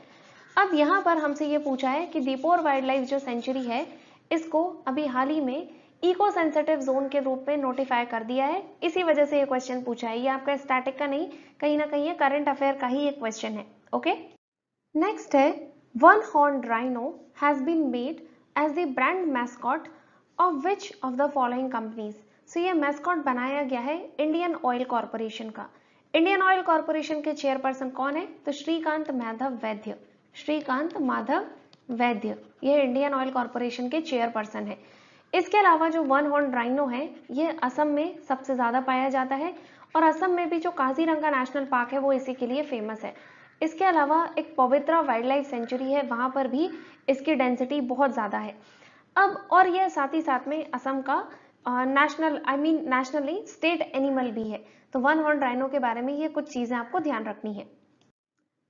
अब यहाँ पर हमसे ये पूछा है कि दीपोर वाइल्ड लाइफ जो सेंचुरी है इसको अभी हाल ही में इको सेंसिटिव जोन के रूप में नोटिफाई कर दिया है, इसी वजह से ये क्वेश्चन पूछा है। ये आपका स्टैटिक का नहीं, कहीं ना कहीं ये करंट अफेयर का ही एक क्वेश्चन है, ओके। नेक्स्ट है one horned rhino has been made as the brand mascot of which of the following companies. So ये मैस्कॉट बनाया गया है इंडियन ऑयल कॉर्पोरेशन का। इंडियन ऑयल कॉर्पोरेशन के चेयरपर्सन कौन है? तो श्रीकांत माधव वैद्य। श्रीकांत माधव वैद्य ये इंडियन ऑयल कॉर्पोरेशन के चेयरपर्सन है। इसके अलावा जो वन हॉर्न राइनो है ये असम में सबसे ज्यादा पाया जाता है, और असम में भी जो काजीरंगा नेशनल पार्क है वो इसी के लिए फेमस है। इसके अलावा एक पवित्रा वाइल्ड लाइफ सेंचुरी है, वहां पर भी इसकी डेंसिटी बहुत ज्यादा है। अब और यह साथ ही साथ में असम का नेशनली स्टेट एनिमल भी है। तो वन हॉर्न राइनो के बारे में ये कुछ चीजें आपको ध्यान रखनी है।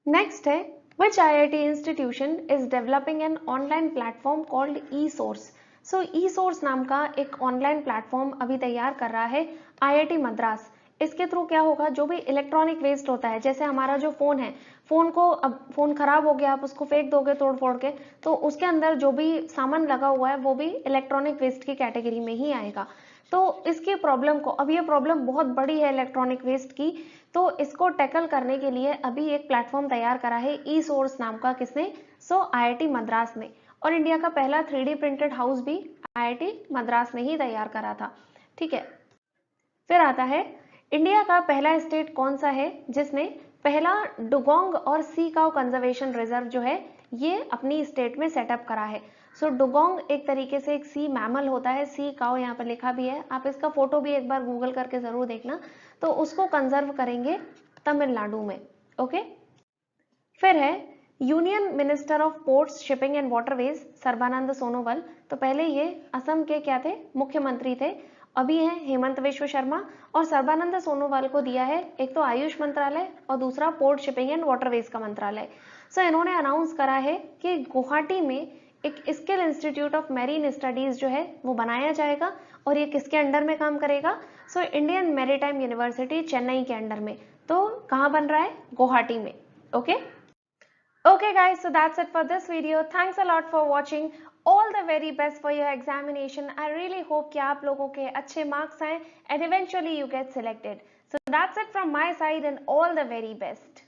नेक्स्ट है which IIT institution is developing an online platform called eSource। So eSource नाम का एक ऑनलाइन प्लेटफॉर्म अभी तैयार कर रहा है IIT मद्रास। इसके थ्रू क्या होगा, जो भी इलेक्ट्रॉनिक वेस्ट होता है, जैसे हमारा जो फोन है, फोन को अब फोन खराब हो गया, आप उसको फेंक दोगे तोड़ फोड़ के, तो उसके अंदर जो भी सामान लगा हुआ है वो भी इलेक्ट्रॉनिक वेस्ट की कैटेगरी में ही आएगा। तो इसकी प्रॉब्लम को, अब ये प्रॉब्लम बहुत बड़ी है इलेक्ट्रॉनिक वेस्ट की, तो इसको टैकल करने के लिए अभी एक प्लेटफॉर्म तैयार करा है eSource नाम का। किसने? सो IIT मद्रास ने। और इंडिया का पहला 3D प्रिंटेड हाउस भी IIT मद्रास ने ही तैयार करा था, ठीक है। फिर आता है इंडिया का पहला स्टेट कौन सा है जिसने पहला डुगोंग और सी काउ कंजर्वेशन रिजर्व जो है ये अपनी स्टेट में सेटअप करा है। सो डुगोंग एक तरीके से एक सी मैमल होता है, सी काउ यहाँ पर लिखा भी है, आप इसका फोटो भी एक बार गूगल करके जरूर देखना। तो उसको कंजर्व करेंगे तमिलनाडु में, ओके। फिर है union minister of ports shipping and waterways Sarbananda Sonowal. तो पहले ये असम के क्या थे? मुख्यमंत्री थे। अभी है हेमंत विश्व शर्मा, और सर्बानंद सोनोवाल को दिया है एक तो आयुष मंत्रालय और दूसरा पोर्ट शिपिंग एंड वाटरवेज का मंत्रालय। सो इन्होंने अनाउंस करा है कि गुवाहाटी में एक skill institute of marine studies जो है वो बनाया जाएगा, और ये किसके अंडर में काम करेगा? So Indian maritime university Chennai के अंडर में। तो कहाँ बन रहा है? गुवाहाटी में, okay. Okay guys, so that's it for this video. Thanks a lot for watching. All the very best for your examination. I really hope कि आप लोगों के अच्छे marks आए and eventually you get selected. So that's it from my side and all the very best.